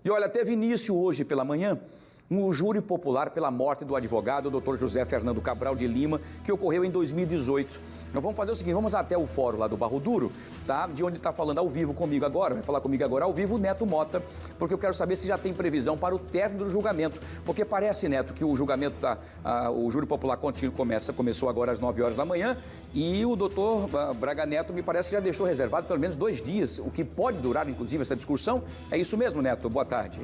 E olha, teve início hoje pela manhã um júri popular pela morte do advogado Dr. José Fernando Cabral de Lima, que ocorreu em 2018. Nós vamos fazer o seguinte, vamos até o fórum lá do Barro Duro, tá? De onde está falando ao vivo comigo agora, vai falar comigo agora ao vivo o Neto Mota, porque eu quero saber se já tem previsão para o término do julgamento, porque parece, Neto, que o julgamento, o júri popular começou agora às 9 horas da manhã e o doutor Braga Neto me parece que já deixou reservado pelo menos 2 dias, o que pode durar, inclusive, essa discussão. É isso mesmo, Neto? Boa tarde.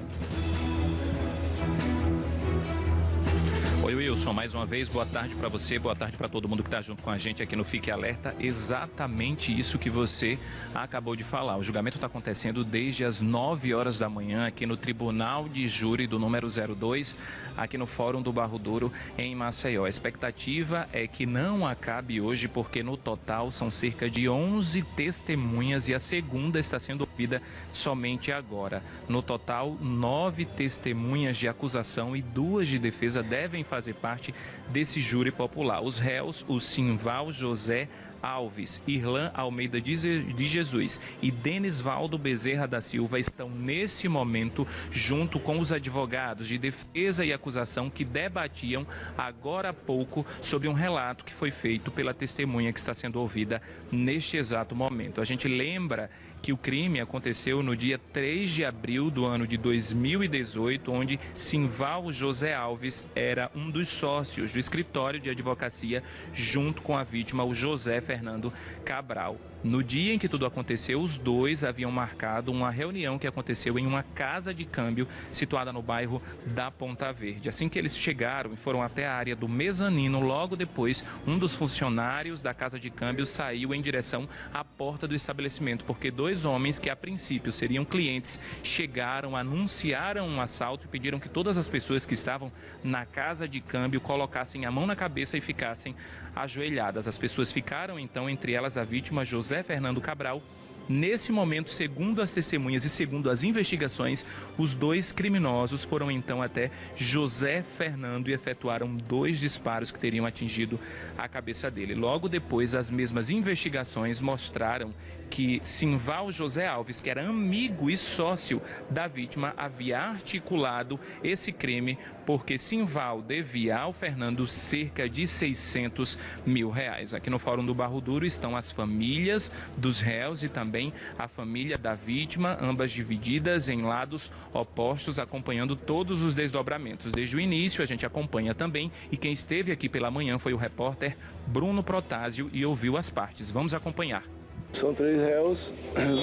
Oi, Wilson, mais uma vez, boa tarde para você, boa tarde para todo mundo que está junto com a gente aqui no Fique Alerta. Exatamente isso que você acabou de falar. O julgamento está acontecendo desde as 9 horas da manhã aqui no Tribunal de Júri do número 02, aqui no Fórum do Barro Duro, em Maceió. A expectativa é que não acabe hoje, porque no total são cerca de 11 testemunhas e a segunda está sendo ouvida somente agora. No total, 9 testemunhas de acusação e 2 de defesa devem fazer parte desse júri popular. Os réus, o Simval José Alves, Irlan Almeida de Jesus e Denisvaldo Bezerra da Silva estão nesse momento junto com os advogados de defesa e acusação que debatiam agora há pouco sobre um relato que foi feito pela testemunha que está sendo ouvida neste exato momento. A gente lembra que o crime aconteceu no dia 3 de abril do ano de 2018, onde Simval José Alves era um dos sócios do escritório de advocacia junto com a vítima, o José Fernando Cabral. No dia em que tudo aconteceu, os dois haviam marcado uma reunião que aconteceu em uma casa de câmbio situada no bairro da Ponta Verde. Assim que eles chegaram e foram até a área do mezanino, logo depois, um dos funcionários da casa de câmbio saiu em direção à porta do estabelecimento, porque 2 homens que a princípio seriam clientes chegaram, anunciaram um assalto e pediram que todas as pessoas que estavam na casa de câmbio colocassem a mão na cabeça e ficassem ajoelhadas. As pessoas ficaram, então, entre elas a vítima José Fernando Cabral. Nesse momento, segundo as testemunhas e segundo as investigações, os 2 criminosos foram então até José Fernando e efetuaram 2 disparos que teriam atingido a cabeça dele. Logo depois, as mesmas investigações mostraram que Simval José Alves, que era amigo e sócio da vítima, havia articulado esse crime porque Simval devia ao Fernando cerca de R$600 mil. Aqui no Fórum do Barro Duro estão as famílias dos réus e também a família da vítima, ambas divididas em lados opostos, acompanhando todos os desdobramentos. Desde o início a gente acompanha também, e quem esteve aqui pela manhã foi o repórter Bruno Protásio e ouviu as partes. Vamos acompanhar. São 3 réus,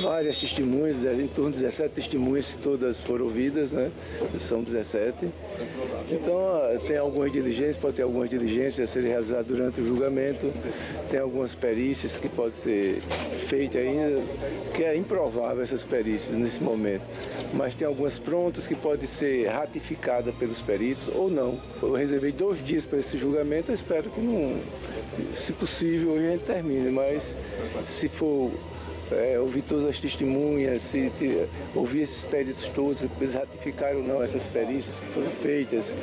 várias testemunhas, em torno de 17 testemunhas, todas foram ouvidas, né? São 17. Então, tem algumas diligências, pode ter algumas diligências a serem realizadas durante o julgamento, tem algumas perícias que podem ser feitas ainda, que é improvável essas perícias nesse momento, mas tem algumas prontas que podem ser ratificadas pelos peritos ou não. Eu reservei 2 dias para esse julgamento, eu espero que não, se possível, hoje a gente termine, mas se for ouvir todas as testemunhas, se ouvir esses peritos todos, eles ratificaram ou não essas perícias que foram feitas.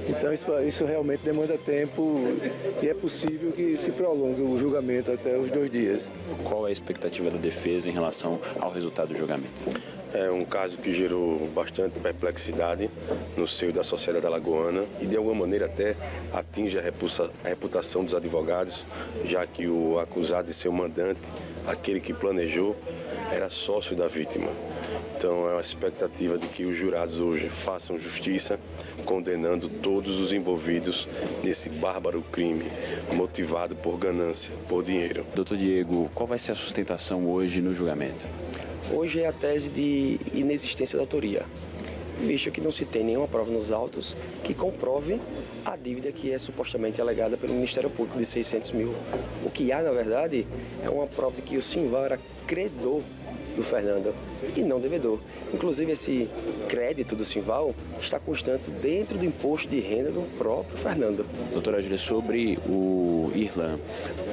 Então isso realmente demanda tempo e é possível que se prolongue o julgamento até os 2 dias. Qual é a expectativa da defesa em relação ao resultado do julgamento? É um caso que gerou bastante perplexidade no seio da sociedade alagoana e, de alguma maneira, até atinge a reputação dos advogados, já que o acusado de ser o mandante, aquele que planejou, era sócio da vítima. Então, é uma expectativa de que os jurados hoje façam justiça, condenando todos os envolvidos nesse bárbaro crime, motivado por ganância, por dinheiro. Doutor Diego, qual vai ser a sustentação hoje no julgamento? Hoje é a tese de inexistência da autoria, visto que não se tem nenhuma prova nos autos que comprove a dívida que é supostamente alegada pelo Ministério Público de R$600 mil. O que há, na verdade, é uma prova de que o Simval era credor do Fernando e não devedor. Inclusive, esse crédito do Simval está constante dentro do imposto de renda do próprio Fernando. Doutora Júlia, sobre o Irlan,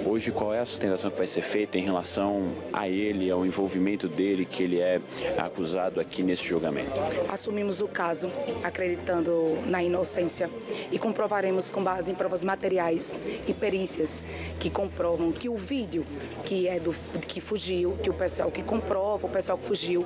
hoje qual é a sustentação que vai ser feita em relação a ele, ao envolvimento dele, que ele é acusado aqui nesse julgamento? Assumimos o caso acreditando na inocência e comprovaremos com base em provas materiais e perícias que comprovam que o vídeo que fugiu, que o pessoal que comprova, o pessoal que fugiu,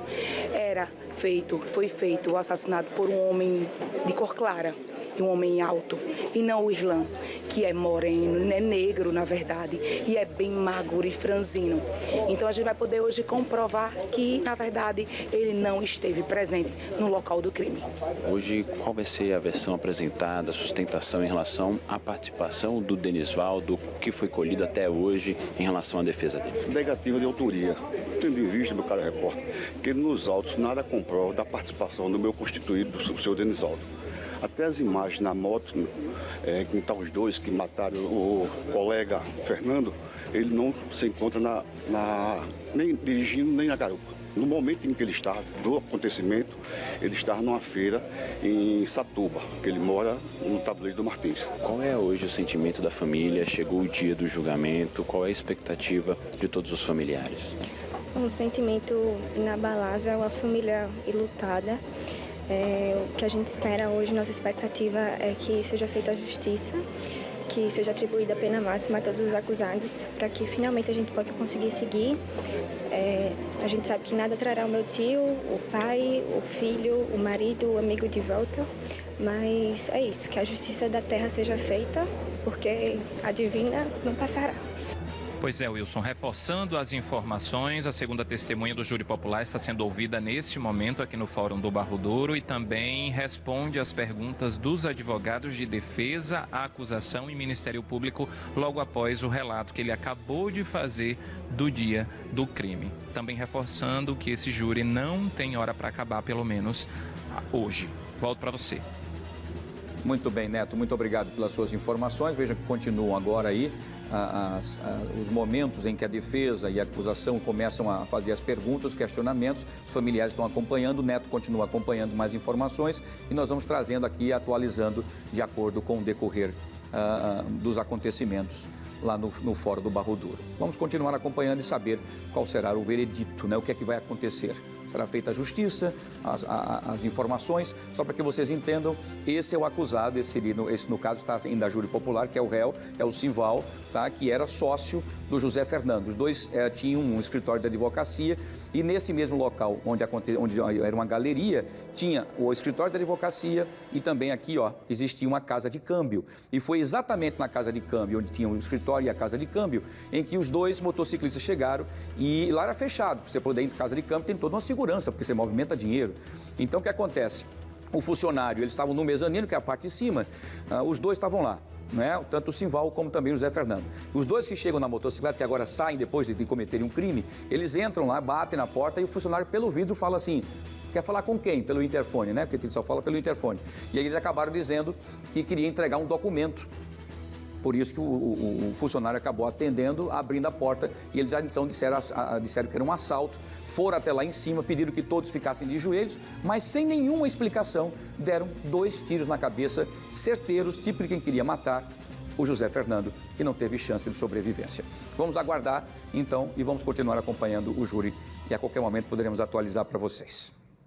civil, foi feito o assassinato por um homem de cor clara e um homem alto, e não o Irlan, que é moreno, é negro na verdade, e é bem magro e franzino. Então a gente vai poder hoje comprovar que, na verdade, ele não esteve presente no local do crime. Hoje, qual vai ser a versão apresentada, a sustentação em relação à participação do Denisvaldo, que foi colhido até hoje em relação à defesa dele? Negativa de autoria. Tendo em vista, meu caro repórter, que nos autos nada comprova da participação do meu constituído, o senhor Denisvaldo. Até as imagens na moto, que estão os dois que mataram o colega Fernando, ele não se encontra nem dirigindo nem na garupa. No momento em que ele estava, do acontecimento, ele estava numa feira em Satuba, que ele mora no Tabuleiro do Martins. Qual é hoje o sentimento da família? Chegou o dia do julgamento, qual é a expectativa de todos os familiares? Um sentimento inabalável, a família enlutada. O que a gente espera hoje, nossa expectativa é que seja feita a justiça, que seja atribuída a pena máxima a todos os acusados, para que finalmente a gente possa conseguir seguir. A gente sabe que nada trará o meu tio, o pai, o filho, o marido, o amigo de volta, mas é isso, que a justiça da terra seja feita, porque a divina não passará. Pois é, Wilson, reforçando as informações, a segunda testemunha do júri popular está sendo ouvida neste momento aqui no Fórum do Barro Duro e também responde às perguntas dos advogados de defesa, a acusação e Ministério Público logo após o relato que ele acabou de fazer do dia do crime. Também reforçando que esse júri não tem hora para acabar, pelo menos hoje. Volto para você. Muito bem, Neto, muito obrigado pelas suas informações. Veja que continuam agora aí os momentos em que a defesa e a acusação começam a fazer as perguntas, os questionamentos, os familiares estão acompanhando, o Neto continua acompanhando mais informações e nós vamos trazendo aqui, atualizando de acordo com o decorrer dos acontecimentos lá no Fórum do Barro Duro. Vamos continuar acompanhando e saber qual será o veredito, né? O que é que vai acontecer. Será feita a justiça, as informações, só para que vocês entendam, esse é o acusado, esse no caso está ainda a júri popular, que é o réu, é o Simval, tá? Que era sócio do José Fernando. Os dois tinham um escritório de advocacia e nesse mesmo local onde era uma galeria, tinha o escritório de advocacia e também aqui, ó, existia uma casa de câmbio. E foi exatamente na casa de câmbio, onde tinha o escritório e a casa de câmbio, em que os dois motociclistas chegaram e lá era fechado. Para você poder ir em casa de câmbio tem toda uma segurança, porque você movimenta dinheiro. Então, o que acontece? O funcionário, eles estavam no mezanino, que é a parte de cima, os dois estavam lá, né? Tanto o Simval como também o José Fernando. Os dois que chegam na motocicleta, que agora saem depois de cometerem um crime, eles entram lá, batem na porta e o funcionário pelo vidro fala assim: quer falar com quem? Pelo interfone, né? Porque ele só fala pelo interfone. E aí eles acabaram dizendo que queria entregar um documento. Por isso que o funcionário acabou atendendo, abrindo a porta, e eles já então disseram que era um assalto, foram até lá em cima, pediram que todos ficassem de joelhos, mas sem nenhuma explicação, deram 2 tiros na cabeça, certeiros, tipo de quem queria matar o José Fernando, que não teve chance de sobrevivência. Vamos aguardar, então, e vamos continuar acompanhando o júri, e a qualquer momento poderemos atualizar para vocês.